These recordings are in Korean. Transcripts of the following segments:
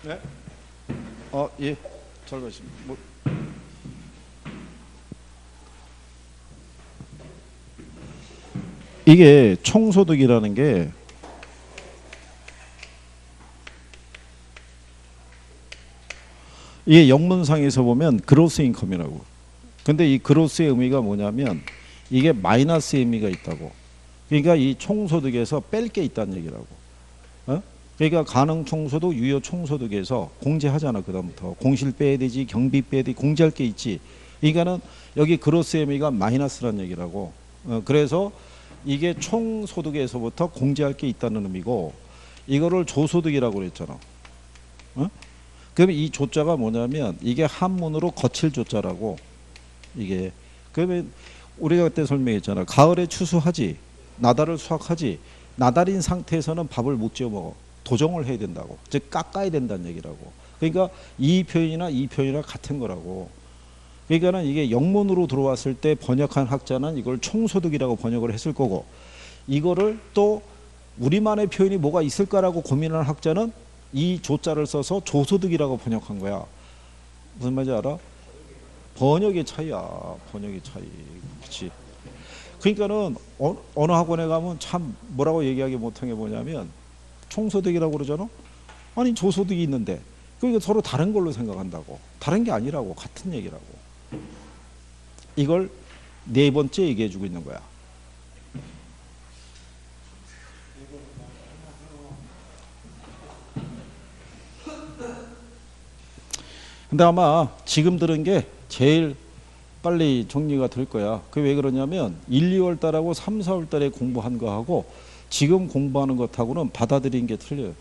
네? 예. 잘 가십니다. 이게 총소득이라는 게 이게 영문상에서 보면 그로스 인컴이라고. 근데 이 그로스의 의미가 뭐냐면 이게 마이너스 의미가 있다고. 그러니까 이 총소득에서 뺄 게 있다는 얘기라고. 어? 그러니까 가능 총소득, 유효 총소득에서 공제하잖아. 그다음부터 공실 빼야 되지, 경비 빼야 되지, 공제할 게 있지. 그러니까는 여기 그로스 의미가 마이너스라는 얘기라고. 그래서 이게 총소득에서부터 공제할 게 있다는 의미고, 이거를 조소득이라고 그랬잖아. 어? 그러면 이 조자가 뭐냐면 이게 한문으로 거칠 조자라고. 이게 그러면 우리가 그때 설명했잖아. 가을에 추수하지, 나달을 수확하지. 나달인 상태에서는 밥을 못 지어 먹어. 도정을 해야 된다고. 즉 깎아야 된다는 얘기라고. 그러니까 이 표현이나 같은 거라고. 그러니까는 이게 영문으로 들어왔을 때 번역한 학자는 이걸 총소득이라고 번역을 했을 거고, 이거를 또 우리만의 표현이 뭐가 있을까라고 고민하는 학자는 이 조자를 써서 조소득이라고 번역한 거야. 무슨 말인지 알아? 번역의 차이야. 번역의 차이. 그렇지. 그러니까는 어느 학원에 가면 참 뭐라고 얘기하기 못한 게 뭐냐면 총소득이라고 그러잖아. 아니 조소득이 있는데 그러니까 서로 다른 걸로 생각한다고. 다른 게 아니라고. 같은 얘기라고. 이걸 네 번째 얘기해 주고 있는 거야. 근데 아마 지금 들은 게 제일 빨리 정리가 될 거야. 그게 왜 그러냐면 1, 2월 달하고 3, 4월 달에 공부한 거하고 지금 공부하는 것하고는 받아들이는 게 틀려요.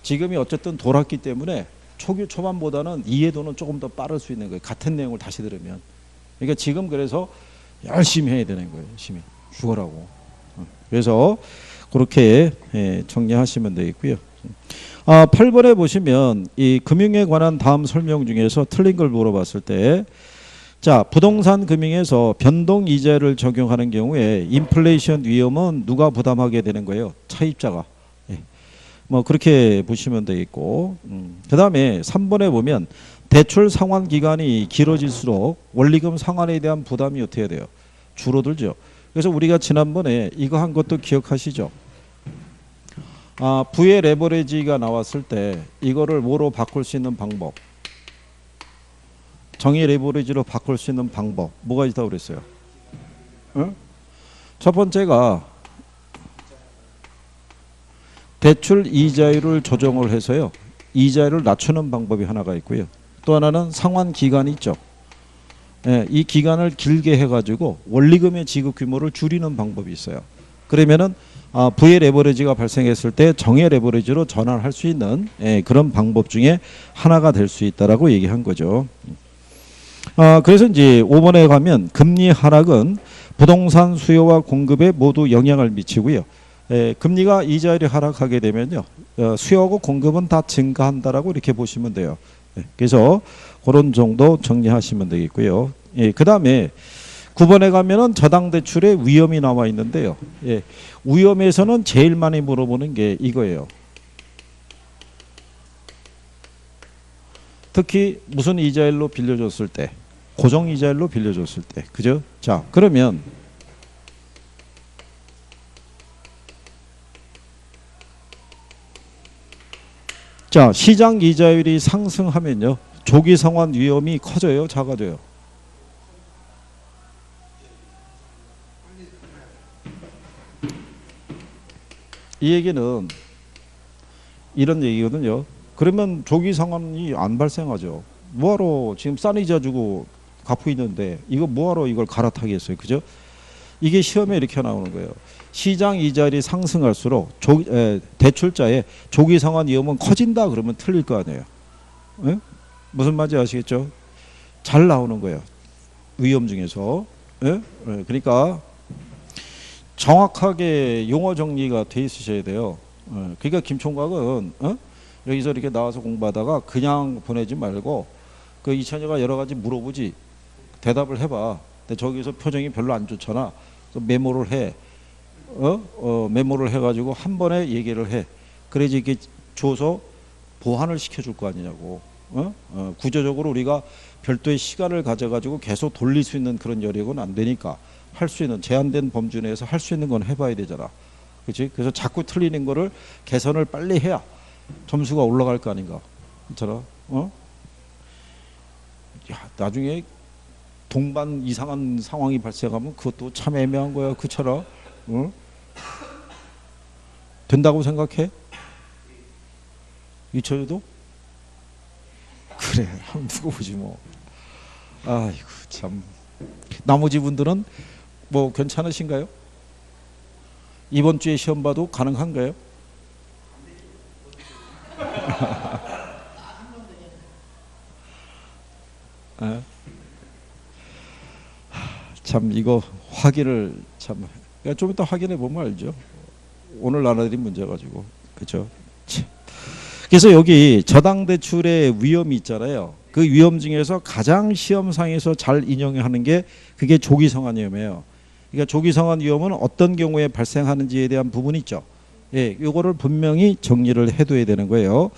지금이 어쨌든 돌았기 때문에 초반보다는 이해도는 조금 더 빠를 수 있는 거예요. 같은 내용을 다시 들으면. 그러니까 지금 그래서 열심히 해야 되는 거예요. 열심히. 죽어라고. 그래서 그렇게 정리하시면 되겠고요. 8번에 보시면 이 금융에 관한 다음 설명 중에서 틀린 걸 물어봤을 때, 자, 부동산 금융에서 변동 이자를 적용하는 경우에 인플레이션 위험은 누가 부담하게 되는 거예요? 차입자가. 뭐 그렇게 보시면 되겠고, 그다음에 3번에 보면 대출 상환 기간이 길어질수록 원리금 상환에 대한 부담이 어떻게 돼요? 줄어들죠. 그래서 우리가 지난번에 이거 한 것도 기억하시죠? 부의 레버리지가 나왔을 때 이거를 뭐로 바꿀 수 있는 방법, 정의 레버리지로 바꿀 수 있는 방법 뭐가 있다고 그랬어요? 응? 첫 번째가 대출 이자율을 조정을 해서요, 이자율을 낮추는 방법이 하나가 있고요. 또 하나는 상환 기간이 있죠. 이 기간을 길게 해가지고 원리금의 지급 규모를 줄이는 방법이 있어요. 그러면은 부의 레버리지가 발생했을 때 정의 레버리지로 전환할 수 있는 그런 방법 중에 하나가 될 수 있다라고 얘기한 거죠. 그래서 이제 5번에 가면 금리 하락은 부동산 수요와 공급에 모두 영향을 미치고요. 금리가 이자율이 하락하게 되면요, 수요하고 공급은 다 증가한다라고 이렇게 보시면 돼요. 그래서 그런 정도 정리하시면 되겠고요. 그 다음에 9번에 가면은 저당 대출의 위험이 나와 있는데요. 위험에서는 제일 많이 물어보는 게 이거예요. 특히 무슨 이자율로 빌려줬을 때, 고정 이자율로 빌려줬을 때, 그죠? 자, 그러면 자, 시장 이자율이 상승하면요, 조기 상환 위험이 커져요, 작아져요? 이 얘기는 이런 얘기거든요. 그러면 조기 상환이 안 발생하죠. 뭐하러 지금 싼 이자 주고 갚고 있는데 이거 뭐하러 이걸 갈아타겠어요, 그죠? 이게 시험에 이렇게 나오는 거예요. 시장 이자율이 상승할수록 대출자의 조기 상환 위험은 커진다 그러면 틀릴 거 아니에요. 에? 무슨 말인지 아시겠죠? 잘 나오는 거예요. 위험 중에서. 그러니까 정확하게 용어 정리가 돼 있으셔야 돼요. 그러니까 김총각은 여기서 이렇게 나와서 공부하다가 그냥 보내지 말고 그 이찬이가 여러 가지 물어보지, 대답을 해봐. 근데 저기서 표정이 별로 안 좋잖아. 메모를 해. 메모를 해가지고 한 번에 얘기를 해. 그래야지 이렇게 줘서 보완을 시켜줄 거 아니냐고. 구조적으로 우리가 별도의 시간을 가져가지고 계속 돌릴 수 있는 그런 여력은 안 되니까 할 수 있는 제한된 범주 내에서 할 수 있는 건 해봐야 되잖아. 그렇지? 그래서 자꾸 틀리는 거를 개선을 빨리 해야 점수가 올라갈 거 아닌가. 그렇잖아. 야, 나중에 동반 이상한 상황이 발생하면 그것도 참 애매한 거야. 그처럼. 된다고 생각해? 이철도? 그래, 한번 두고 보지 뭐. 아이고 참. 나머지 분들은 뭐 괜찮으신가요? 이번 주에 시험 봐도 가능한가요? 참 이거 확인을 참 좀 이따 확인해 보면 알죠. 오늘 나눠드린 문제 가지고 그렇죠. 그래서 여기 저당 대출의 위험이 있잖아요. 그 위험 중에서 가장 시험상에서 잘 인용하는 게 그게 조기 성한 위험이에요. 그러니까 조기 성한 위험은 어떤 경우에 발생하는지에 대한 부분이 있죠. 예, 요거를 분명히 정리를 해둬야 되는 거예요.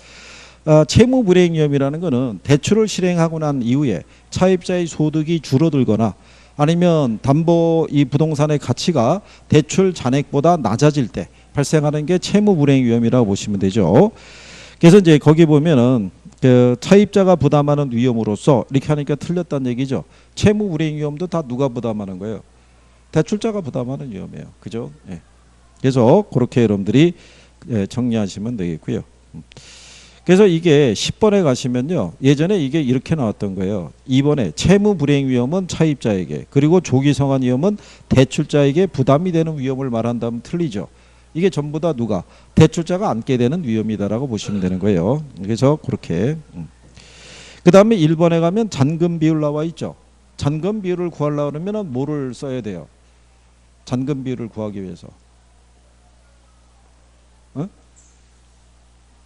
채무 불이행 위험이라는 거는 대출을 실행하고 난 이후에 차입자의 소득이 줄어들거나 아니면 담보 이 부동산의 가치가 대출 잔액보다 낮아질 때 발생하는 게 채무 불이행 위험이라고 보시면 되죠. 그래서 이제 거기 보면은 그 차입자가 부담하는 위험으로서 이렇게 하니까 틀렸다는 얘기죠. 채무 불이행 위험도 다 누가 부담하는 거예요? 대출자가 부담하는 위험이에요. 그죠? 예. 그래서 그렇게 여러분들이 정리하시면 되겠고요. 그래서 이게 10번에 가시면요. 예전에 이게 이렇게 나왔던 거예요. 2번에 채무 불이행 위험은 차입자에게 그리고 조기 성한 위험은 대출자에게 부담이 되는 위험을 말한다면 틀리죠. 이게 전부 다 누가? 대출자가 안게 되는 위험이다라고 보시면 되는 거예요. 그래서 그렇게. 그 다음에 1번에 가면 잔금 비율 나와 있죠. 잔금 비율을 구하려고 그러면 뭐를 써야 돼요? 잔금 비율을 구하기 위해서.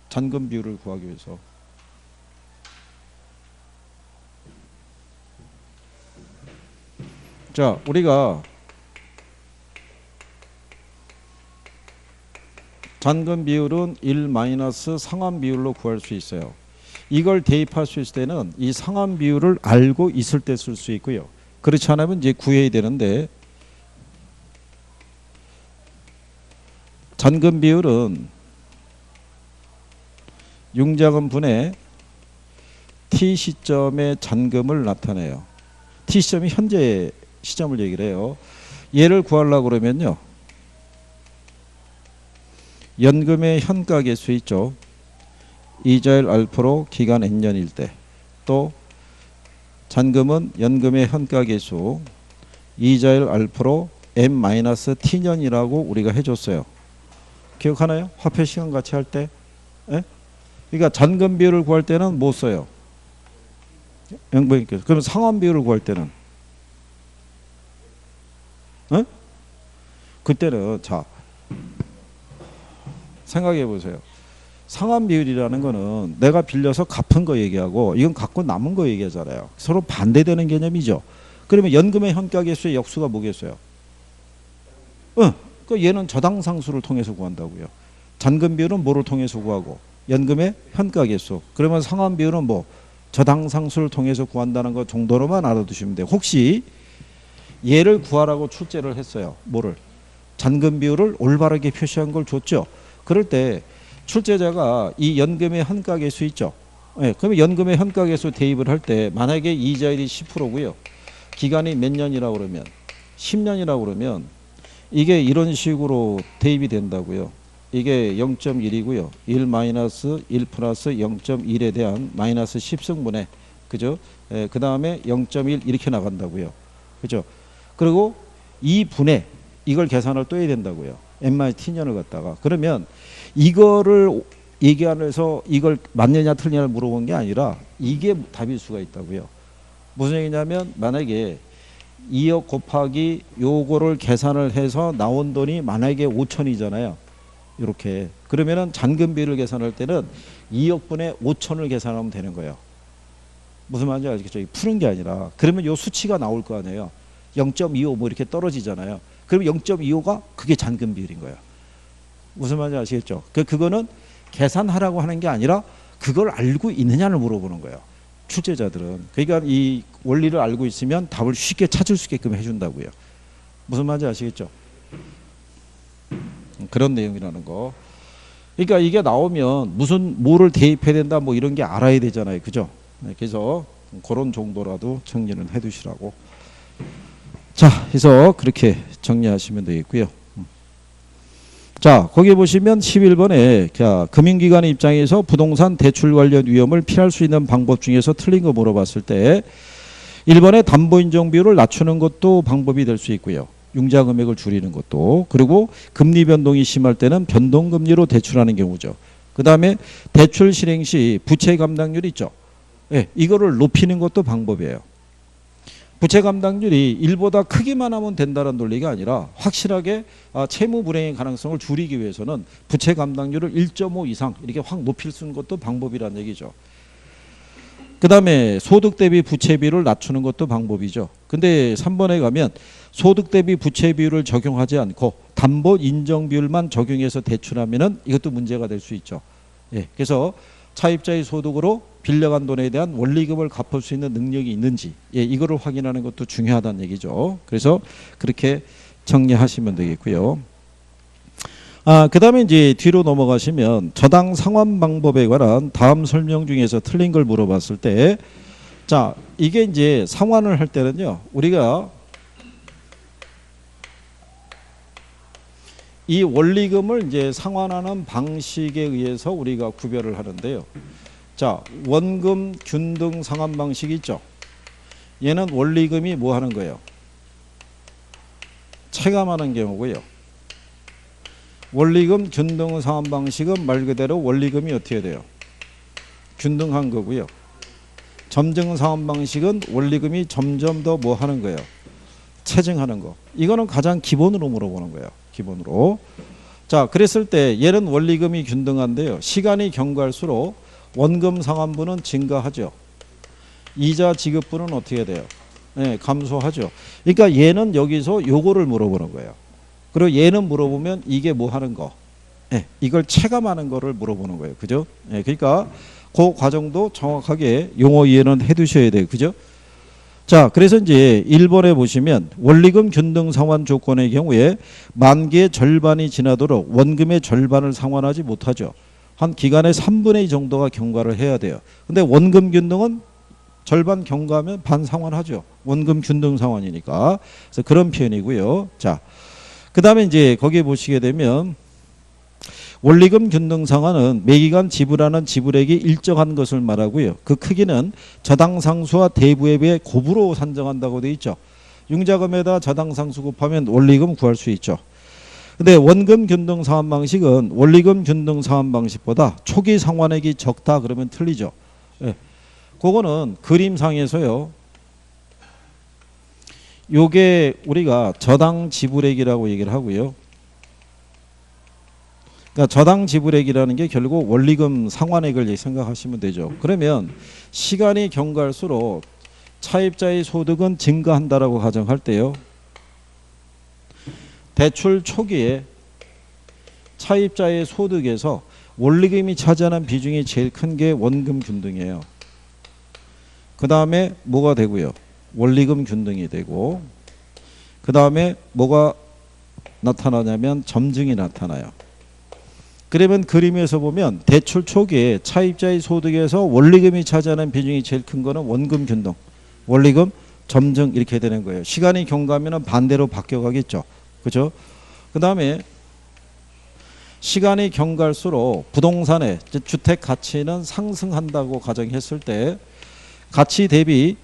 잔금 비율을 구하기 위해서. 자, 우리가 잔금 비율은 1 마이너스 상환 비율로 구할 수 있어요. 이걸 대입할 수 있을 때는 이 상환 비율을 알고 있을 때 쓸 수 있고요. 그렇지 않으면 이제 구해야 되는데 잔금 비율은 융자금 분의 T 시점의 잔금을 나타내요. T 시점이 현재 시점을 얘기를 해요. 얘를 구하려고 그러면요. 연금의 현가 개수 있죠. 이자율 알파로 기간 N년일 때. 또 잔금은 연금의 현가 개수 이자율 알파로 M-T년이라고 우리가 해줬어요. 기억하나요? 화폐 시간 같이 할 때. 예? 그러니까 잔금 비율을 구할 때는 뭐 써요? 연금께서. 그럼 상환 비율을 구할 때는? 예? 그때는 자 생각해 보세요. 상환 비율이라는 거는 내가 빌려서 갚은 거 얘기하고 이건 갖고 남은 거 얘기하잖아요. 서로 반대되는 개념이죠. 그러면 연금의 현가 개수의 역수가 뭐겠어요? 그 얘는 저당상수를 통해서 구한다고요. 잔금 비율은 뭐를 통해서 구하고? 연금의 현가 개수. 그러면 상환 비율은 뭐? 저당상수를 통해서 구한다는 것 정도로만 알아두시면 돼요. 혹시 얘를 구하라고 출제를 했어요. 뭐를? 잔금 비율을 올바르게 표시한 걸 줬죠. 그럴 때 출제자가 이 연금의 현가 개수 있죠. 네, 그러면 연금의 현가 개수 대입을 할 때 만약에 이자율이 10%고요. 기간이 몇 년이라고 그러면 10년이라고 그러면 이게 이런 식으로 대입이 된다고요. 이게 0.1이고요. 1 마이너스 1 플러스 0.1에 대한 마이너스 10승분의 그죠? 그 다음에 0.1 이렇게 나간다고요. 그죠? 그리고 2분의 이걸 계산을 또 해야 된다고요. M-T년을 갖다가. 그러면 이거를 얘기하면서 이걸 맞느냐 틀리냐를 물어본 게 아니라 이게 답일 수가 있다고요. 무슨 얘기냐면 만약에 2억 곱하기 요거를 계산을 해서 나온 돈이 만약에 5천이잖아요. 이렇게. 그러면은 잔금 비율을 계산할 때는 2억분의 5천을 계산하면 되는 거예요. 무슨 말인지 알겠죠? 푸는 게 아니라. 그러면 요 수치가 나올 거 아니에요. 0.25 뭐 이렇게 떨어지잖아요. 그러면 0.25가 그게 잔금 비율인 거예요. 무슨 말인지 아시겠죠? 그거는 계산하라고 하는 게 아니라 그걸 알고 있느냐를 물어보는 거예요. 출제자들은. 그러니까 이 원리를 알고 있으면 답을 쉽게 찾을 수 있게끔 해준다고요. 무슨 말인지 아시겠죠? 그런 내용이라는 거. 그러니까 이게 나오면 무슨 뭐를 대입해야 된다 뭐 이런 게 알아야 되잖아요. 그죠? 그래서 그런 정도라도 정리는 해 두시라고. 자, 그래서 그렇게 정리하시면 되겠고요. 자, 거기 보시면 11번에 금융기관의 입장에서 부동산 대출 관련 위험을 피할 수 있는 방법 중에서 틀린 거 물어봤을 때 1번에 담보인정 비율을 낮추는 것도 방법이 될 수 있고요. 융자 금액을 줄이는 것도. 그리고 금리 변동이 심할 때는 변동금리로 대출하는 경우죠. 그 다음에 대출 실행 시 부채 감당률 있죠. 예, 이거를 높이는 것도 방법이에요. 부채 감당률이 1보다 크기만 하면 된다는 논리가 아니라 확실하게 채무 불행의 가능성을 줄이기 위해서는 부채 감당률을 1.5 이상 이렇게 확 높일 수 있는 것도 방법이란 얘기죠. 그 다음에 소득 대비 부채 비율을 낮추는 것도 방법이죠. 근데 3번에 가면 소득 대비 부채 비율을 적용하지 않고 담보 인정 비율만 적용해서 대출하면은 이것도 문제가 될 수 있죠. 예, 그래서 차입자의 소득으로 빌려간 돈에 대한 원리금을 갚을 수 있는 능력이 있는지, 예, 이거를 확인하는 것도 중요하다는 얘기죠. 그래서 그렇게 정리하시면 되겠고요. 그 다음에 이제 뒤로 넘어가시면 저당 상환 방법에 관한 다음 설명 중에서 틀린 걸 물어봤을 때, 자, 이게 이제 상환을 할 때는요, 우리가 이 원리금을 이제 상환하는 방식에 의해서 우리가 구별을 하는데요. 자, 원금 균등 상환 방식이 있죠. 얘는 원리금이 뭐 하는 거예요? 체감하는 경우고요. 원리금 균등 상환 방식은 말 그대로 원리금이 어떻게 돼요? 균등한 거고요. 점증 상환 방식은 원리금이 점점 더 뭐 하는 거예요? 체증하는 거. 이거는 가장 기본으로 물어보는 거예요. 기본으로. 자, 그랬을 때 얘는 원리금이 균등한데요. 시간이 경과할수록 원금 상환분은 증가하죠. 이자 지급분은 어떻게 돼요? 네, 감소하죠. 그러니까 얘는 여기서 요거를 물어보는 거예요. 그리고 얘는 물어보면 이게 뭐 하는 거? 네, 이걸 체감하는 거를 물어보는 거예요. 그죠? 네, 그러니까 그 과정도 정확하게 용어 이해는 해 두셔야 돼요. 그죠? 자, 그래서 이제 1번에 보시면 원리금 균등 상환 조건의 경우에 만기의 절반이 지나도록 원금의 절반을 상환하지 못하죠. 한 기간의 3분의 2 정도가 경과를 해야 돼요. 근데 원금 균등은 절반 경과하면 반 상환하죠. 원금 균등 상환이니까. 그래서 그런 표현이고요. 자, 그 다음에 이제 거기에 보시게 되면 원리금 균등 상환은 매기간 지불하는 지불액이 일정한 것을 말하고요. 그 크기는 저당 상수와 대부에 비해 곱으로 산정한다고 되어 있죠. 융자금에다 저당 상수 곱하면 원리금 구할 수 있죠. 근데 원금 균등 상환 방식은 원리금 균등 상환 방식보다 초기 상환액이 적다 그러면 틀리죠. 예. 그거는 그림상에서요. 요게 우리가 저당 지불액이라고 얘기를 하고요. 그러니까 저당 지불액이라는 게 결국 원리금 상환액을 생각하시면 되죠. 그러면 시간이 경과할수록 차입자의 소득은 증가한다라고 가정할 때요. 대출 초기에 차입자의 소득에서 원리금이 차지하는 비중이 제일 큰 게 원금 균등이에요. 그 다음에 뭐가 되고요? 원리금 균등이 되고, 그 다음에 뭐가 나타나냐면 점증이 나타나요. 그러면 그림에서 보면 대출 초기에 차입자의 소득에서 원리금이 차지하는 비중이 제일 큰 거는 원금 균등, 원리금 점증 이렇게 되는 거예요. 시간이 경과하면 반대로 바뀌어가겠죠. 그죠? 그 다음에 시간이 경과할수록 부동산의 주택 가치는 상승한다고 가정했을 때 가치 대비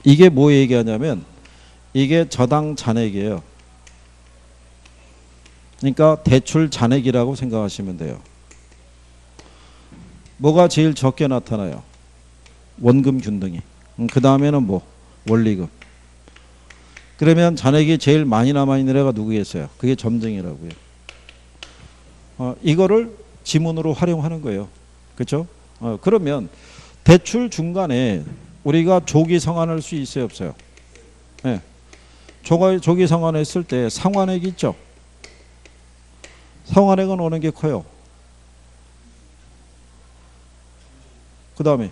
이게 뭐 얘기하냐면 이게 저당 잔액이에요. 그러니까 대출 잔액이라고 생각하시면 돼요. 뭐가 제일 적게 나타나요? 원금 균등이. 그 다음에는 뭐? 원리금. 그러면 잔액이 제일 많이 남아있는 애가 누구겠어요? 그게 점증이라고요. 이거를 지문으로 활용하는 거예요. 그렇죠? 그러면 대출 중간에 우리가 조기 상환할 수 있어요, 없어요? 네. 조기 상환했을 때 상환액이 있죠. 상환액은 어느 게 커요? 그 다음에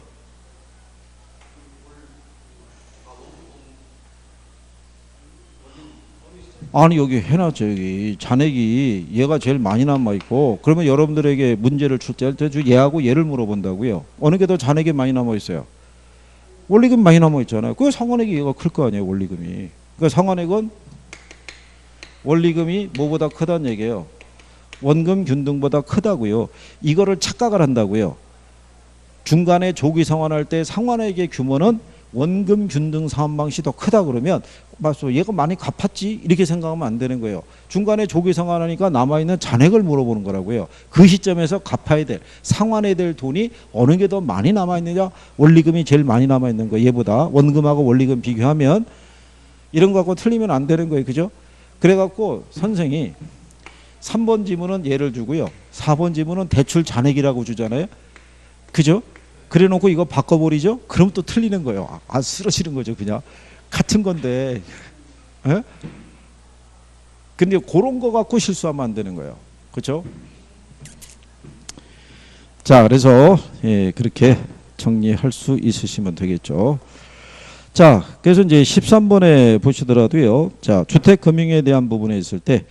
아니 여기 해놨죠. 여기 잔액이 얘가 제일 많이 남아있고 그러면 여러분들에게 문제를 출제할 때 얘하고 얘를 물어본다고요. 어느 게 더 잔액이 많이 남아있어요? 원리금 많이 남아있잖아요. 그 상환액이 얘가 클 거 아니에요. 원리금이. 그러니까 상환액은 원리금이 뭐보다 크다는 얘기예요. 원금 균등보다 크다고요. 이거를 착각을 한다고요. 중간에 조기 상환할 때 상환액의 규모는 원금 균등 상환 방식이 더 크다 그러면 맞소 얘가 많이 갚았지 이렇게 생각하면 안 되는 거예요. 중간에 조기 상환하니까 남아있는 잔액을 물어보는 거라고요. 그 시점에서 갚아야 될 상환해야 될 돈이 어느 게 더 많이 남아있느냐. 원리금이 제일 많이 남아있는 거예요. 얘보다 원금하고 원리금 비교하면 이런 거 갖고 틀리면 안 되는 거예요. 그죠? 그래갖고 선생이 3번 지문은 예를 주고요. 4번 지문은 대출 잔액이라고 주잖아요. 그죠? 그래 놓고 이거 바꿔버리죠? 그럼 또 틀리는 거예요. 아, 쓰러지는 거죠. 그냥. 같은 건데. 에? 근데 그런 거 갖고 실수하면 안 되는 거예요. 그렇죠? 자, 그래서 예, 그렇게 정리할 수 있으시면 되겠죠. 자, 그래서 이제 13번에 보시더라도요. 자, 주택금융에 대한 부분에 있을 때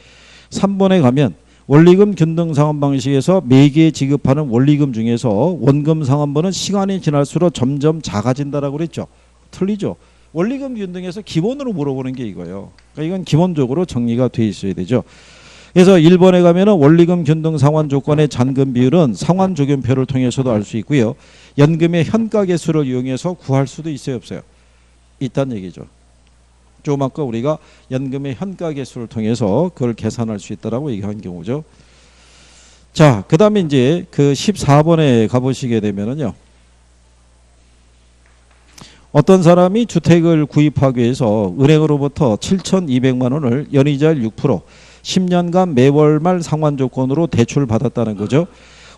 3번에 가면 원리금 균등 상환 방식에서 매기에 지급하는 원리금 중에서 원금 상환분은 시간이 지날수록 점점 작아진다라고 그랬죠. 틀리죠. 원리금 균등에서 기본으로 물어보는 게 이거예요. 그러니까 이건 기본적으로 정리가 돼 있어야 되죠. 그래서 1번에 가면은 원리금 균등 상환 조건의 잔금 비율은 상환 조견표를 통해서도 알 수 있고요. 연금의 현가 개수를 이용해서 구할 수도 있어요, 없어요? 있다는 얘기죠. 조금 아까 우리가 연금의 현가 개수를 통해서 그걸 계산할 수 있다라고 얘기한 경우죠. 자, 그 다음에 이제 그 14번에 가보시게 되면은요. 어떤 사람이 주택을 구입하기 위해서 은행으로부터 7,200만 원을 연이자율 6%, 10년간 매월 말 상환 조건으로 대출을 받았다는 거죠.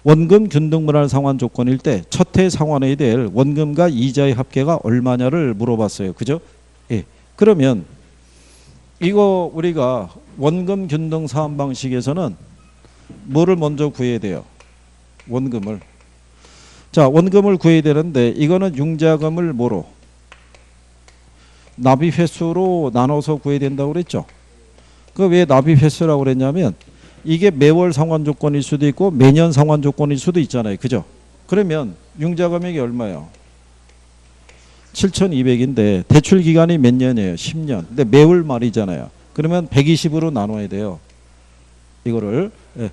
원금 균등분할 상환 조건일 때 첫 해 상환해야 될 원금과 이자의 합계가 얼마냐를 물어봤어요. 그죠? 예. 그러면 이거 우리가 원금 균등 상환 방식에서는 뭐를 먼저 구해야 돼요? 원금을. 자, 원금을 구해야 되는데 이거는 융자금을 뭐로? 납입 횟수로 나눠서 구해야 된다고 그랬죠. 그 왜 납입 횟수라고 그랬냐면 이게 매월 상환 조건일 수도 있고 매년 상환 조건일 수도 있잖아요. 그죠? 그러면 융자금액이 얼마예요? 7,200인데 대출 기간이 몇 년이에요? 10년. 근데 매월 말이잖아요. 그러면 120으로 나눠야 돼요. 이거를. 예.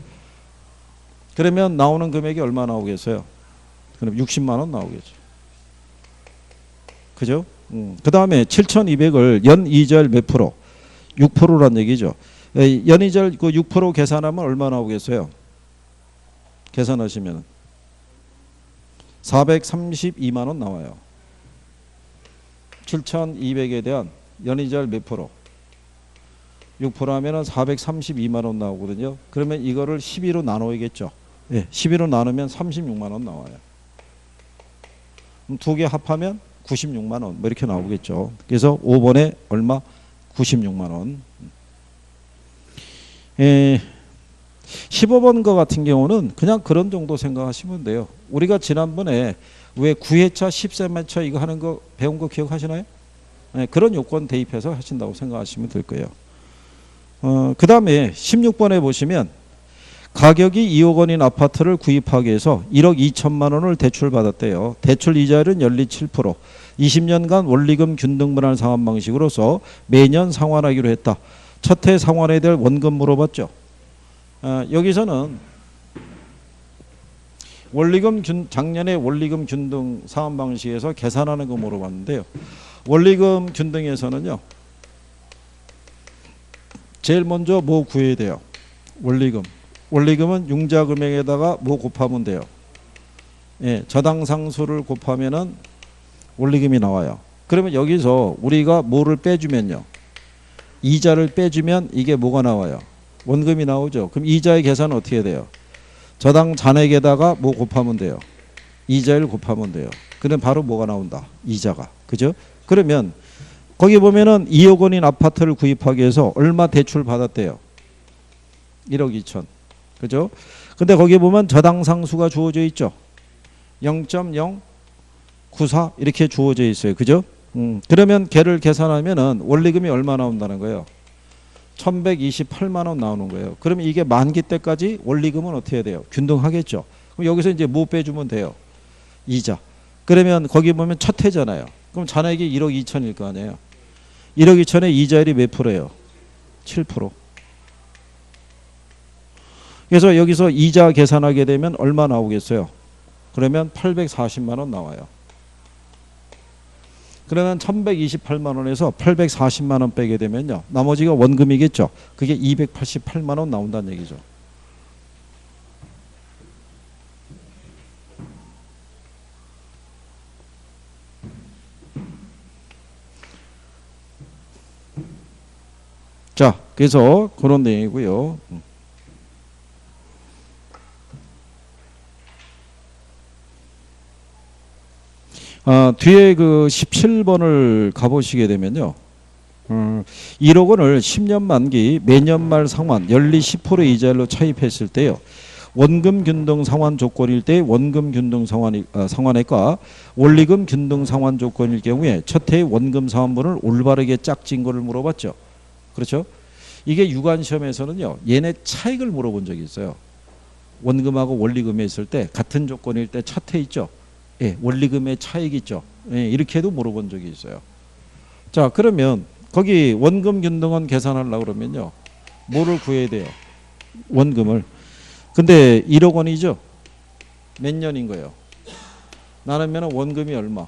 그러면 나오는 금액이 얼마 나오겠어요? 그럼 60만 원 나오겠죠. 그죠? 그 다음에 7,200을 연이자율 몇 프로? 6%란 얘기죠. 연이자율 그 6% 계산하면 얼마 나오겠어요? 계산하시면 432만 원 나와요. 7,200에 대한 연이자율 몇 프로? 6% 하면은 432만 원 나오거든요. 그러면 이거를 12로 나눠야겠죠. 예, 12로 나누면 36만 원 나와요. 두 개 합하면 96만 원 뭐 이렇게 나오겠죠. 그래서 5번에 얼마? 96만 원. 15번 거 같은 경우는 그냥 그런 정도 생각하시면 돼요. 우리가 지난번에 왜 9회차 13회차 이거 하는 거 배운 거 기억하시나요? 네, 그런 요건 대입해서 하신다고 생각하시면 될 거예요. 그 다음에 16번에 보시면 가격이 2억 원인 아파트를 구입하기 위해서 1억 2천만 원을 대출받았대요. 대출 이자율은 연리 7%, 20년간 원리금 균등분할 상환 방식으로서 매년 상환하기로 했다. 첫 해 상환해야 될 원금 물어봤죠. 여기서는 작년에 원리금 균등 상환 방식에서 계산하는 거 물어봤는데요. 원리금 균등에서는요. 제일 먼저 뭐 구해야 돼요? 원리금. 원리금은 융자 금액에다가 뭐 곱하면 돼요? 예, 저당 상수를 곱하면은 원리금이 나와요. 그러면 여기서 우리가 뭐를 빼주면요. 이자를 빼주면 이게 뭐가 나와요? 원금이 나오죠. 그럼 이자의 계산은 어떻게 돼요? 저당 잔액에다가 뭐 곱하면 돼요? 이자를 곱하면 돼요. 그럼 바로 뭐가 나온다? 이자가. 그죠? 그러면 거기 보면은 2억 원인 아파트를 구입하기 위해서 얼마 대출 받았대요? 1억 2천. 그죠? 근데 거기 보면 저당 상수가 주어져 있죠. 0.0 94 이렇게 주어져 있어요. 그죠? 그러면 걔를 계산하면은 원리금이 얼마 나온다는 거예요? 1128만 원 나오는 거예요. 그러면 이게 만기 때까지 원리금은 어떻게 해야 돼요? 균등하겠죠. 그럼 여기서 이제 뭐 빼주면 돼요? 이자. 그러면 거기 보면 첫 해잖아요. 그럼 잔액이 1억 2천일 거 아니에요. 1억 2천에 이자율이 몇 프로예요? 7%. 그래서 여기서 이자 계산하게 되면 얼마 나오겠어요? 그러면 840만 원 나와요. 그러면 1128만 원에서 840만 원 빼게 되면요. 나머지가 원금이겠죠. 그게 288만 원 나온다는 얘기죠. 자, 그래서 그런 내용이고요. 뒤에 그 17번을 가보시게 되면요. 1억 원을 10년 만기 매년 말 상환 연리 10% 이자율로 차입했을 때요. 원금 균등 상환 조건일 때 원금 균등 상환액과 원리금 균등 상환 조건일 경우에 첫 해의 원금 상환분을 올바르게 짝진 거를 물어봤죠. 그렇죠? 이게 유관 시험에서는요. 얘네 차익을 물어본 적이 있어요. 원금하고 원리금에 있을 때 같은 조건일 때 첫 해 있죠. 예, 원리금의 차익 있죠. 예, 이렇게도 물어본 적이 있어요. 자, 그러면 거기 원금 균등원 계산하려고 그러면요. 뭐를 구해야 돼요? 원금을. 근데 1억 원이죠. 몇 년인 거예요? 나누면 원금이 얼마?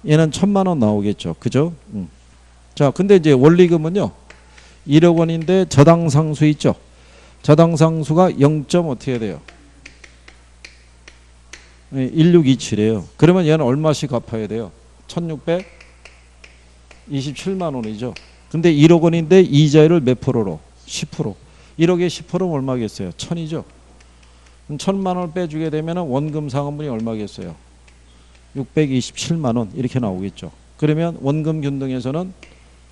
얘는 1,000만 원 나오겠죠. 그죠? 자, 근데 이제 원리금은요. 1억 원인데 저당상수 있죠. 저당상수가 0. 어떻게 해야 돼요? 1627이에요. 그러면 얘는 얼마씩 갚아야 돼요? 1627만 원이죠. 근데 1억 원인데 이자율을 몇 프로로? 10%. 1억에 10%면 얼마겠어요? 1000이죠. 1000만 원을 빼주게 되면 원금 상환분이 얼마겠어요? 627만 원 이렇게 나오겠죠. 그러면 원금 균등에서는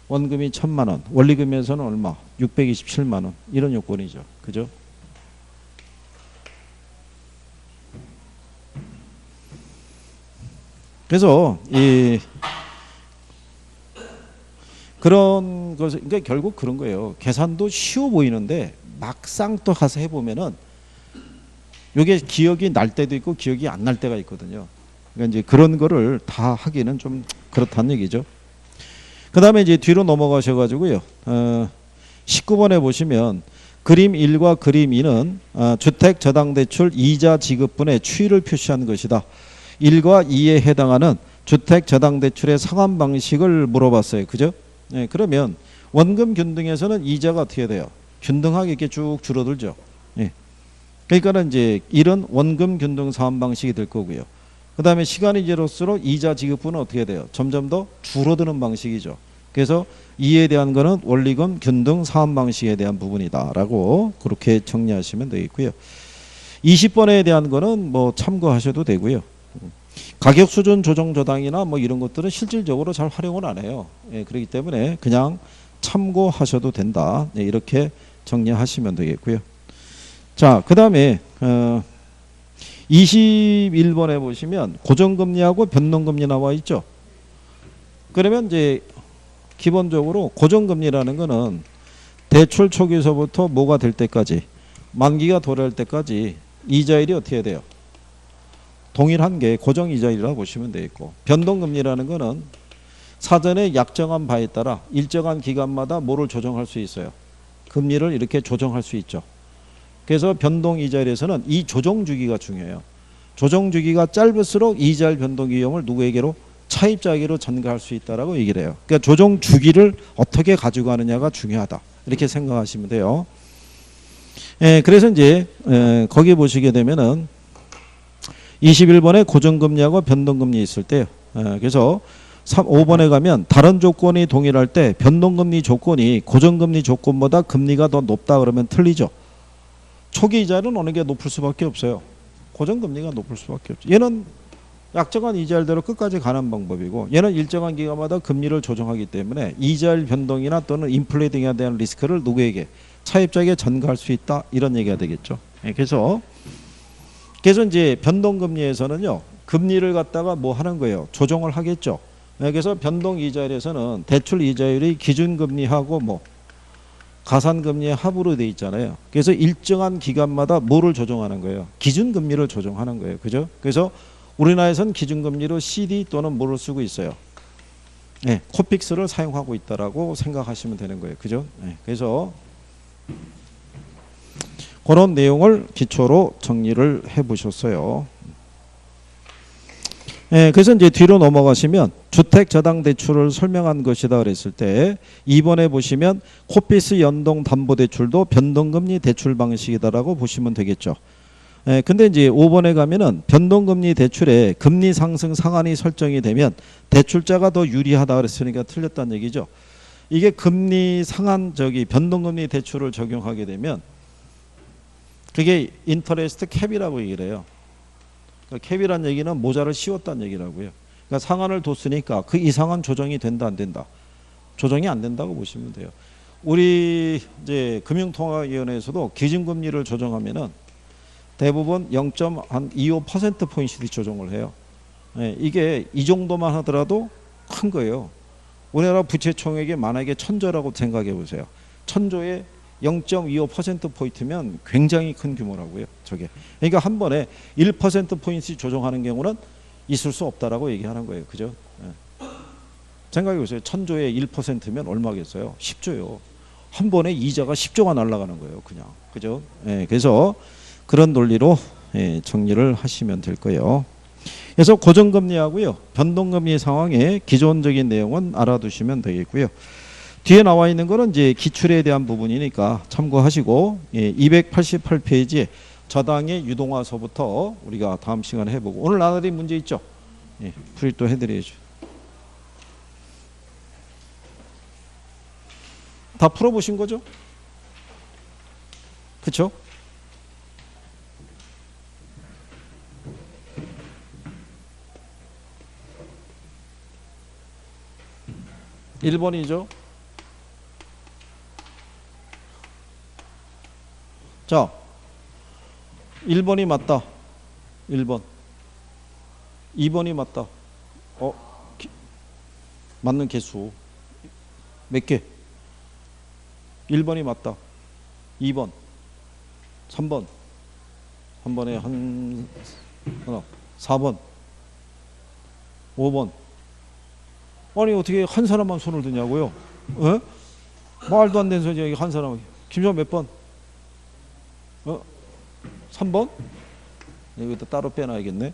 원금이 1000만 원, 원리금에서는 얼마? 627만 원 이런 요건이죠. 그죠? 그래서 이 그런 것을 그러니까 결국 그런 거예요. 계산도 쉬워 보이는데 막상 또 가서 해보면은 이게 기억이 날 때도 있고 기억이 안 날 때가 있거든요. 그러니까 이제 그런 거를 다 하기는 좀 그렇다는 얘기죠. 그 다음에 이제 뒤로 넘어가셔가지고요. 19번에 보시면 그림 1과 그림 2는 주택저당대출 이자 지급분의 추이를 표시한 것이다. 1과 2에 해당하는 주택저당대출의 상환 방식을 물어봤어요. 그죠? 네, 그러면 원금 균등에서는 이자가 어떻게 돼요? 균등하게 이렇게 쭉 줄어들죠. 네. 그러니까는 이제 1은 원금 균등 상환 방식이 될 거고요. 그 다음에 시간이 지날수록 이자 지급분은 어떻게 돼요? 점점 더 줄어드는 방식이죠. 그래서 이에 대한 거는 원리금 균등 상환 방식에 대한 부분이다라고 그렇게 정리하시면 되겠고요. 20번에 대한 거는 뭐 참고하셔도 되고요. 가격 수준 조정 저당이나 뭐 이런 것들은 실질적으로 잘 활용을 안 해요. 예, 그렇기 때문에 그냥 참고하셔도 된다. 네, 이렇게 정리하시면 되겠고요. 자, 그 다음에 21번에 보시면 고정금리하고 변동금리 나와 있죠. 그러면 이제 기본적으로 고정금리라는 거는 대출 초기서부터 뭐가 될 때까지 만기가 도래할 때까지 이자율이 어떻게 돼요? 동일한 게 고정이자율이라고 보시면 되겠고, 변동금리라는 거는 사전에 약정한 바에 따라 일정한 기간마다 뭐를 조정할 수 있어요? 금리를 이렇게 조정할 수 있죠. 그래서 변동이자율에서는 이 조정주기가 중요해요. 조정주기가 짧을수록 이자율 변동 위험을 누구에게로? 차입자에게로 전가할 수 있다라고 얘기를 해요. 그러니까 조정주기를 어떻게 가져가느냐가 중요하다. 이렇게 생각하시면 돼요. 예, 그래서 이제 거기 보시게 되면은 21번에 고정금리하고 변동금리 있을 때요. 그래서 5번에 가면 다른 조건이 동일할 때 변동금리 조건이 고정금리 조건보다 금리가 더 높다 그러면 틀리죠. 초기 이자율은 어느 게 높을 수밖에 없어요. 고정금리가 높을 수밖에 없죠. 얘는 약정한 이자율대로 끝까지 가는 방법이고, 얘는 일정한 기간마다 금리를 조정하기 때문에 이자율 변동이나 또는 인플레 등에 대한 리스크를 누구에게? 차입자에게 전가할 수 있다, 이런 얘기가 되겠죠. 그래서 이제 변동금리에서는요, 금리를 갖다가 뭐 하는 거예요? 조정을 하겠죠. 그래서 변동 이자율에서는 대출 이자율이 기준금리하고 뭐 가산금리의 합으로 돼 있잖아요. 그래서 일정한 기간마다 뭐를 조정하는 거예요? 기준금리를 조정하는 거예요. 그죠? 그래서 우리나라에서는 기준금리로 CD 또는 뭐를 쓰고 있어요? 네, 코픽스를 사용하고 있다라고 생각하시면 되는 거예요. 그죠? 네, 그래서 그런 내용을 기초로 정리를 해 보셨어요. 예, 그래서 이제 뒤로 넘어가시면 주택저당대출을 설명한 것이다 그랬을 때 2번에 보시면 코피스 연동담보대출도 변동금리 대출 방식이다라고 보시면 되겠죠. 예, 근데 이제 5번에 가면은 변동금리 대출에 금리 상승 상한이 설정이 되면 대출자가 더 유리하다 그랬으니까 틀렸다는 얘기죠. 이게 금리 상한 변동금리 대출을 적용하게 되면 그게 인터레스트 캡이라고 얘기를 해요. 그러니까 캡이란 얘기는 모자를 씌웠다는 얘기라고요. 그러니까 상한을 뒀으니까 그 이상은 조정이 된다 안 된다? 조정이 안 된다고 보시면 돼요. 우리 이제 금융통화위원회에서도 기준금리를 조정하면은 대부분 0.25% 포인트 조정을 해요. 예, 이게 이 정도만 하더라도 큰 거예요. 우리나라 부채 총액이 만약에 1,000조라고 생각해 보세요. 1,000조에 0.25% 포인트면 굉장히 큰 규모라고요. 저게. 그러니까 한 번에 1% 포인트 조정하는 경우는 있을 수 없다라고 얘기하는 거예요. 그죠? 예. 생각해 보세요. 1,000조에 1%면 얼마겠어요? 10조요. 한 번에 이자가 10조가 날아가는 거예요. 그냥. 그죠? 예. 그래서 그런 논리로 예, 정리를 하시면 될 거예요. 그래서 고정금리하고요. 변동금리 상황의 기존적인 내용은 알아두시면 되겠고요. 뒤에 나와 있는 거는 이제 기출에 대한 부분이니까 참고하시고 288페이지 저당의 유동화서부터 우리가 다음 시간에 해보고 오늘 나눠드린 문제 있죠? 예, 풀이 또 해드려야죠. 다 풀어보신 거죠? 그쵸? (1번이죠) 자, 1번이 맞다. 1번. 2번이 맞다. 맞는 개수. 몇 개? 1번이 맞다. 2번. 3번. 한 번에 하나. 4번. 5번. 아니 어떻게 한 사람만 손을 드냐고요? 에? 말도 안 되는 소리 한 사람. 김정은 몇 번? 3번? 여기다 따로 빼놔야겠네.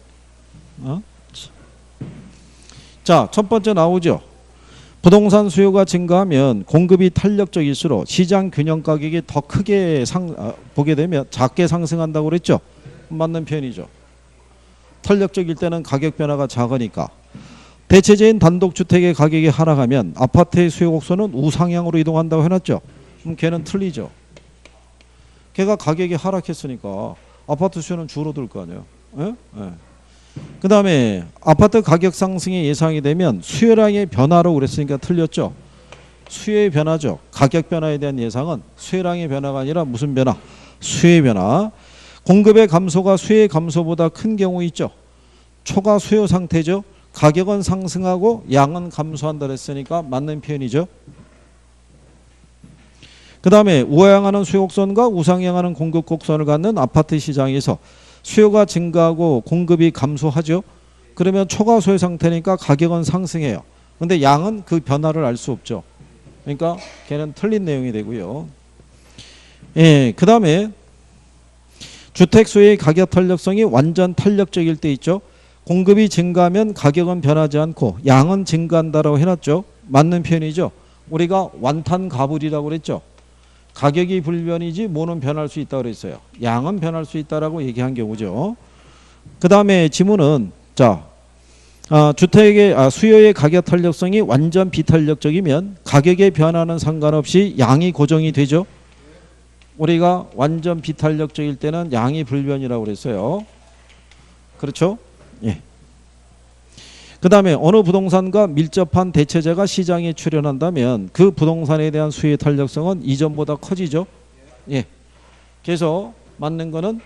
자, 첫 번째 나오죠. 부동산 수요가 증가하면 공급이 탄력적일수록 시장 균형 가격이 더 크게 보게 되면 작게 상승한다고 그랬죠. 맞는 표현이죠. 탄력적일 때는 가격 변화가 작으니까. 대체제인 단독주택의 가격이 하락하면 아파트의 수요 곡선은 우상향으로 이동한다고 해놨죠. 그럼 걔는 틀리죠. 걔가 가격이 하락했으니까 아파트 수요는 줄어들 거 아니에요. 예? 예. 그 다음에 아파트 가격 상승이 예상이 되면 수요량의 변화로 그랬으니까 틀렸죠. 수요의 변화죠. 가격 변화에 대한 예상은 수요량의 변화가 아니라 무슨 변화? 수요의 변화. 공급의 감소가 수요의 감소보다 큰 경우 있죠. 초과 수요 상태죠. 가격은 상승하고 양은 감소한다 그랬으니까 맞는 표현이죠. 그 다음에 우하향하는 수요곡선과 우상향하는 공급곡선을 갖는 아파트 시장에서 수요가 증가하고 공급이 감소하죠. 그러면 초과 수요 상태니까 가격은 상승해요. 그런데 양은 그 변화를 알 수 없죠. 그러니까 걔는 틀린 내용이 되고요. 예, 그 다음에 주택 수요의 가격 탄력성이 완전 탄력적일 때 있죠. 공급이 증가하면 가격은 변하지 않고 양은 증가한다라고 해놨죠. 맞는 표현이죠. 우리가 완탄가불이라고 그랬죠. 가격이 불변이지 뭐는 변할 수 있다고 그랬어요. 양은 변할 수 있다라고 얘기한 경우죠. 그 다음에 지문은 자 주택의 수요의 가격 탄력성이 완전 비탄력적이면 가격의 변화는 상관없이 양이 고정이 되죠. 우리가 완전 비탄력적일 때는 양이 불변이라고 그랬어요. 그렇죠? 예. 그 다음에 어느 부동산과 밀접한 대체제가 시장에 출현한다면 그 부동산에 대한 수요의 탄력성은 이전보다 커지죠. 예. 그래서 맞는 거는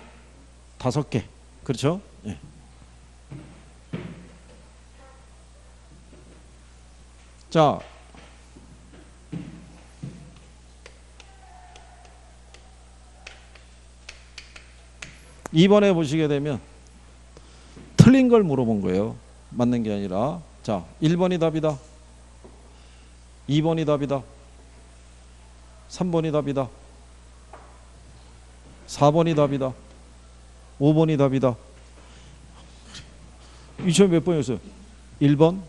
5개. 그렇죠? 예. 자, 2번에 보시게 되면 틀린 걸 물어본 거예요. 맞는 게 아니라. 자, 1번이 답이다. 2번이 답이다. 3번이 답이다. 4번이 답이다. 5번이 답이다. 이 시험 몇 번이었어요? 1번.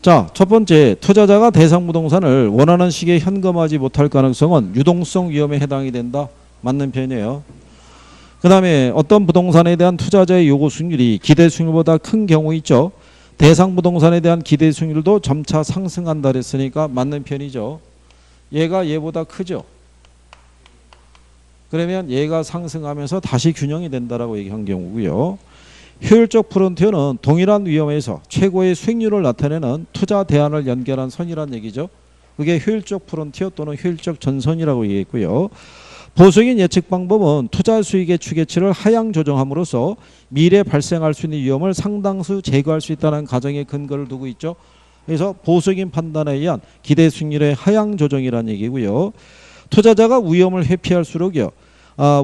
자, 첫 번째, 투자자가 대상 부동산을 원하는 시기에 현금화하지 못할 가능성은 유동성 위험에 해당이 된다. 맞는 편이에요. 그 다음에 어떤 부동산에 대한 투자자의 요구 수익률이 기대 수익률보다 큰 경우 있죠. 대상 부동산에 대한 기대 수익률도 점차 상승한다 그랬으니까 맞는 편이죠. 얘가 얘보다 크죠. 그러면 얘가 상승하면서 다시 균형이 된다라고 얘기한 경우고요. 효율적 프론티어는 동일한 위험에서 최고의 수익률을 나타내는 투자 대안을 연결한 선이란 얘기죠. 그게 효율적 프론티어 또는 효율적 전선이라고 얘기했고요. 보수적인 예측 방법은 투자 수익의 추계치를 하향 조정함으로써 미래에 발생할 수 있는 위험을 상당수 제거할 수 있다는 가정에 근거를 두고 있죠. 그래서 보수적인 판단에 의한 기대 수익률의 하향 조정이라는 얘기고요. 투자자가 위험을 회피할수록요.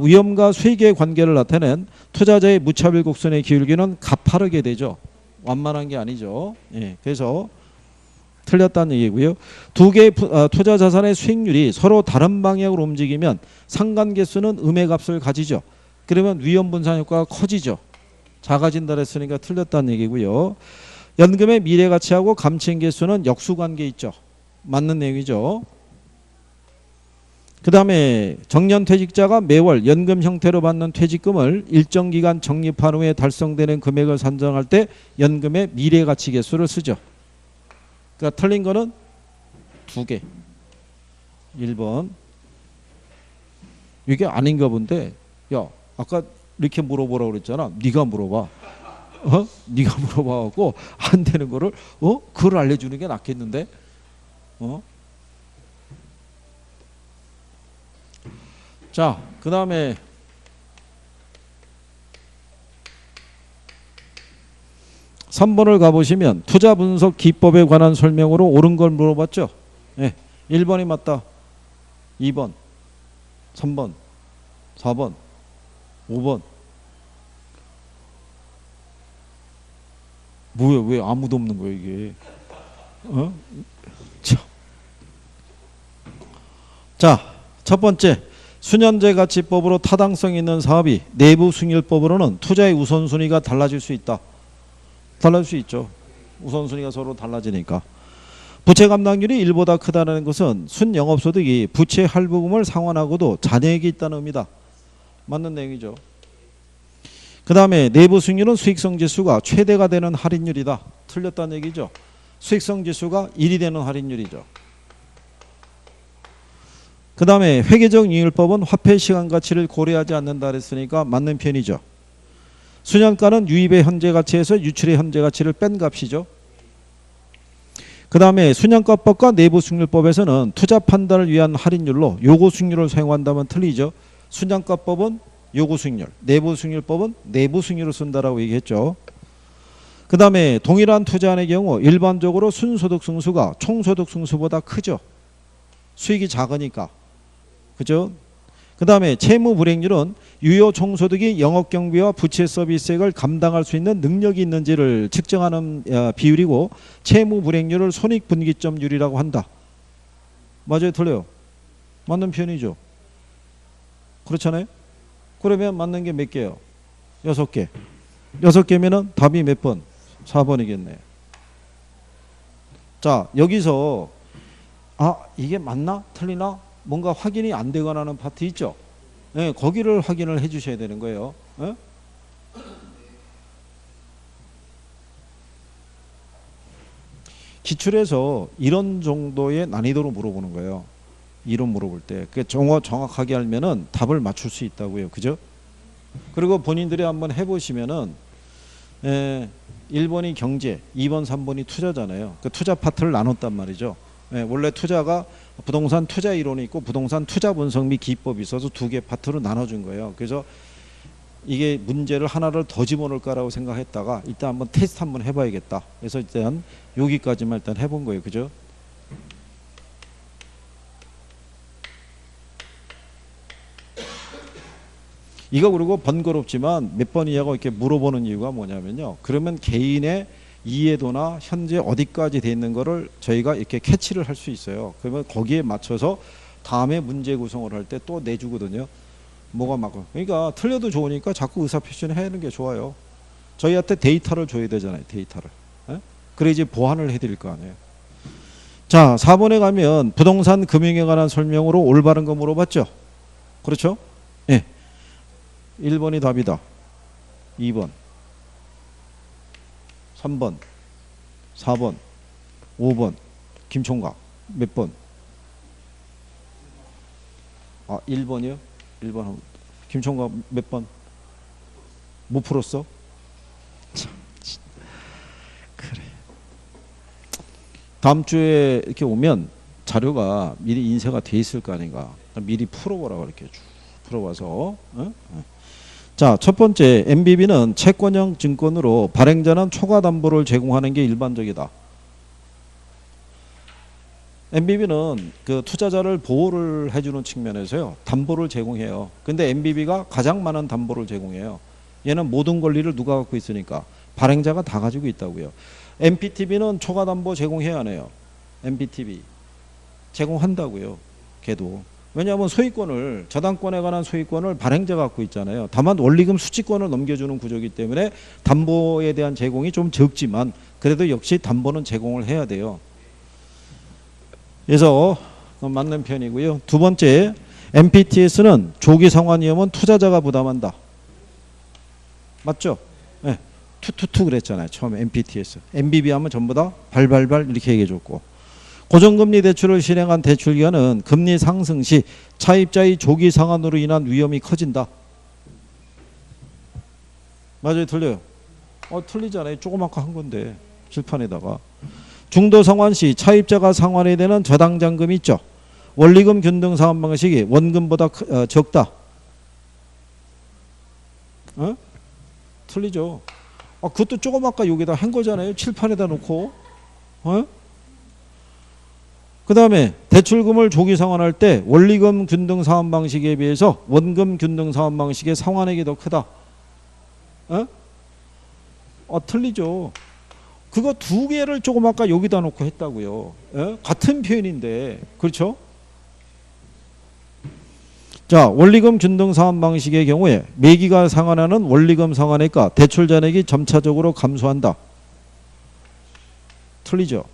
위험과 수익의 관계를 나타낸 투자자의 무차별 곡선의 기울기는 가파르게 되죠. 완만한 게 아니죠. 예, 그래서 틀렸다는 얘기고요. 두 개의 투자 자산의 수익률이 서로 다른 방향으로 움직이면 상관계수는 음의 값을 가지죠. 그러면 위험 분산 효과가 커지죠. 작아진다 그랬으니까 틀렸다는 얘기고요. 연금의 미래 가치하고 감채인 계수는 역수관계 있죠. 맞는 내용이죠. 그 다음에 정년퇴직자가 매월 연금 형태로 받는 퇴직금을 일정 기간 적립한 후에 달성되는 금액을 산정할 때 연금의 미래가치 계수를 쓰죠. 그러니까 틀린 거는 두 개. 1번. 이게 아닌가 본데, 야, 아까 이렇게 물어보라고 그랬잖아. 네가 물어봐. 네가 물어봐갖고 안 되는 거를 그걸 알려주는 게 낫겠는데. 자, 그 다음에 3번을 가보시면 투자 분석 기법에 관한 설명으로 옳은 걸 물어봤죠. 네, 1번이 맞다. 2번, 3번, 4번, 5번. 뭐야, 왜 아무도 없는 거야 이게. 자, 첫 번째, 수년제 가치법으로 타당성 있는 사업이 내부 수익률법으로는 투자의 우선순위가 달라질 수 있다. 달라질 수 있죠. 우선순위가 서로 달라지니까. 부채 감당률이 1보다 크다는 것은 순영업소득이 부채 할부금을 상환하고도 잔액이 있다는 의미다. 맞는 내용이죠. 그 다음에 내부 수익률은 수익성 지수가 최대가 되는 할인율이다. 틀렸다는 얘기죠. 수익성 지수가 1이 되는 할인율이죠. 그 다음에 회계적 잉여율법은 화폐 시간 가치를 고려하지 않는다 그랬으니까 맞는 편이죠. 수년가는 유입의 현재 가치에서 유출의 현재 가치를 뺀 값이죠. 그 다음에 수년가법과 내부 수익률법에서는 투자 판단을 위한 할인율로 요구 수익률을 사용한다면 틀리죠. 수년가법은 요구 수익률, 내부 수익률법은 내부 수익률을 쓴다라고 얘기했죠. 그 다음에 동일한 투자안의 경우 일반적으로 순소득 승수가 총소득 승수보다 크죠. 수익이 작으니까. 그죠? 그 다음에 채무 불이익률은 유효 총소득이 영업경비와 부채 서비스액을 감당할 수 있는 능력이 있는지를 측정하는 비율이고 채무 불이익률을 손익분기점률이라고 한다. 맞아요? 틀려요? 맞는 편이죠. 그렇잖아요? 그러면 맞는 게 몇 개예요? 6개. 6개면은 답이 몇 번? 4번이겠네. 자, 여기서 이게 맞나? 틀리나? 뭔가 확인이 안 되거나 하는 파트 있죠? 네, 거기를 확인을 해 주셔야 되는 거예요. 네? 기출에서 이런 정도의 난이도로 물어보는 거예요. 이론 물어볼 때. 정확하게 알면은 답을 맞출 수 있다고요. 그죠? 그리고 본인들이 한번 해보시면은 1번이 경제, 2번, 3번이 투자잖아요. 그 투자 파트를 나눴단 말이죠. 원래 투자가 부동산 투자 이론이 있고 부동산 투자 분석 및 기법이 있어서 두 개 파트로 나눠준 거예요. 그래서 이게 문제를 하나를 더 집어넣을까라고 생각했다가 일단 한번 테스트 한번 해봐야겠다. 그래서 일단 여기까지만 일단 해본 거예요. 그죠? 이거 그리고 번거롭지만 몇 번이냐고 이렇게 물어보는 이유가 뭐냐면요. 그러면 개인의 이해도나 현재 어디까지 돼 있는 거를 저희가 이렇게 캐치를 할 수 있어요. 그러면 거기에 맞춰서 다음에 문제 구성을 할 때 또 내주거든요. 뭐가 맞고. 그러니까 틀려도 좋으니까 자꾸 의사표시는 해야 하는 게 좋아요. 저희한테 데이터를 줘야 되잖아요. 데이터를. 에? 그래야지 보완을 해드릴 거 아니에요. 자, 4번에 가면 부동산 금융에 관한 설명으로 올바른 거 물어봤죠. 그렇죠? 예. 1번이 답이다. 2번, 3번, 4번, 5번. 김총각 몇 번? 아, 1번이요? 1번. 김총각 몇 번? 못 풀었어? 참, 그래. 다음 주에 이렇게 오면 자료가 미리 인쇄가 돼 있을 거 아닌가. 미리 풀어보라고 이렇게 쭉 풀어봐서. 자, 첫 번째, MBB는 채권형 증권으로 발행자는 초과 담보를 제공하는 게 일반적이다. MBB는 그 투자자를 보호를 해주는 측면에서요, 담보를 제공해요. 근데 MBB가 가장 많은 담보를 제공해요. 얘는 모든 권리를 누가 갖고 있으니까 발행자가 다 가지고 있다고요. MPTB는 초과 담보 제공해야 하네요. MPTB 제공한다고요. 걔도. 왜냐하면 소유권을, 저당권에 관한 소유권을 발행자가 갖고 있잖아요. 다만 원리금 수취권을 넘겨주는 구조이기 때문에 담보에 대한 제공이 좀 적지만 그래도 역시 담보는 제공을 해야 돼요. 그래서 맞는 편이고요. 두 번째, MPTS는 조기 상환 위험은 투자자가 부담한다. 맞죠? 네. 투투투 그랬잖아요. 처음에 MPTS. MBB 하면 전부 다 발발발 이렇게 얘기해 줬고. 고정금리 대출을 실행한 대출기관은 금리 상승 시 차입자의 조기 상환으로 인한 위험이 커진다. 맞아요? 틀려요? 틀리잖아요. 조그맣게 한 건데 칠판에다가. 중도 상환 시 차입자가 상환해야 되는 저당장금이 있죠. 원리금 균등 상환 방식이 원금보다 적다. 틀리죠. 그것도 조그맣게 여기다 한 거잖아요. 칠판에다 놓고. 그 다음에 대출금을 조기 상환할 때 원리금 균등 상환 방식에 비해서 원금 균등 상환 방식의 상환액이 더 크다. 틀리죠. 그거 두 개를 조금 아까 여기다 놓고 했다고요. 같은 표현인데. 그렇죠? 자, 원리금 균등 상환 방식의 경우에 매기가 상환하는 원리금 상환액과 대출 잔액이 점차적으로 감소한다. 틀리죠.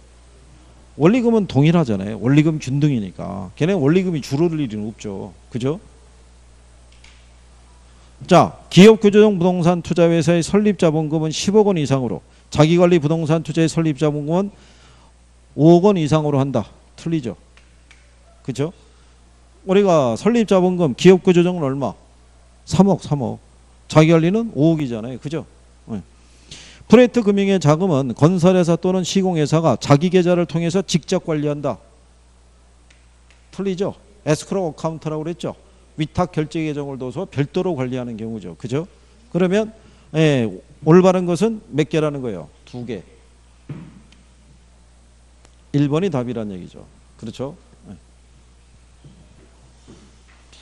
원리금은 동일하잖아요. 원리금 균등이니까. 걔네 원리금이 줄어들 일은 없죠. 그죠? 자, 기업구조형 부동산 투자회사의 설립자본금은 10억 원 이상으로, 자기관리 부동산 투자의 설립자본금은 5억 원 이상으로 한다. 틀리죠? 그죠? 우리가 설립자본금 기업구조형은 얼마? 3억. 자기관리는 5억이잖아요. 그죠? 프레이트 금융의 자금은 건설회사 또는 시공회사가 자기 계좌를 통해서 직접 관리한다. 틀리죠? 에스크로우 어카운트라고 그랬죠? 위탁 결제 계정을 둬서 별도로 관리하는 경우죠. 그죠? 그러면 올바른 것은 몇 개라는 거예요? 2개. 1번이 답이란 얘기죠. 그렇죠?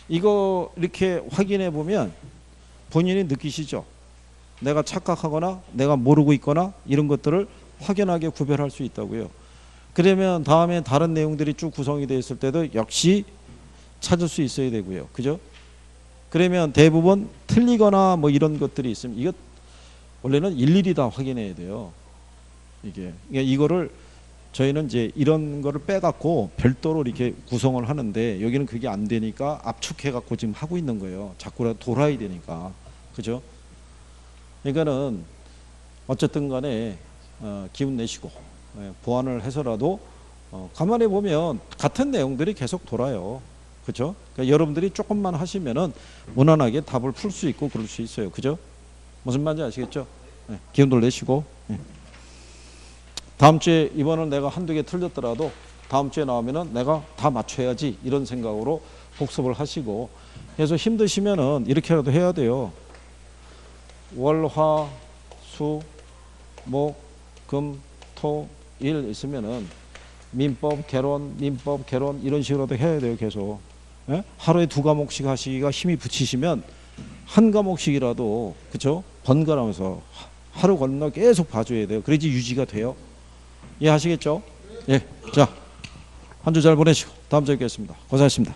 이거 이렇게 확인해 보면 본인이 느끼시죠? 내가 착각하거나 내가 모르고 있거나 이런 것들을 확연하게 구별할 수 있다고요. 그러면 다음에 다른 내용들이 쭉 구성이 되어 있을 때도 역시 찾을 수 있어야 되고요. 그죠? 그러면 대부분 틀리거나 뭐 이런 것들이 있으면 이거 원래는 일일이 다 확인해야 돼요. 그러니까 이거를 저희는 이제 이런 거를 빼갖고 별도로 이렇게 구성을 하는데 여기는 그게 안 되니까 압축해갖고 지금 하고 있는 거예요. 자꾸 돌아야 되니까. 그죠? 그러니까는 어쨌든 간에 기운 내시고 보완을 해서라도 가만히 보면 같은 내용들이 계속 돌아요. 그죠? 그러니까 여러분들이 조금만 하시면은 무난하게 답을 풀 수 있고 그럴 수 있어요. 그죠? 무슨 말인지 아시겠죠? 기운들 내시고. 다음 주에 이번은 내가 한두 개 틀렸더라도 다음 주에 나오면은 내가 다 맞춰야지 이런 생각으로 복습을 하시고, 그래서 힘드시면은 이렇게라도 해야 돼요. 월, 화, 수, 목, 금, 토, 일 있으면은 민법, 개론, 민법, 개론 이런 식으로도 해야 돼요. 계속. 예? 하루에 2과목씩 하시기가 힘이 붙이시면 한 과목씩이라도 그쵸? 번갈아가면서 하루 건너 계속 봐줘야 돼요. 그래야지 유지가 돼요. 이해하시겠죠? 예. 자, 한 주 잘 보내시고 다음 주에 뵙겠습니다. 고생하셨습니다.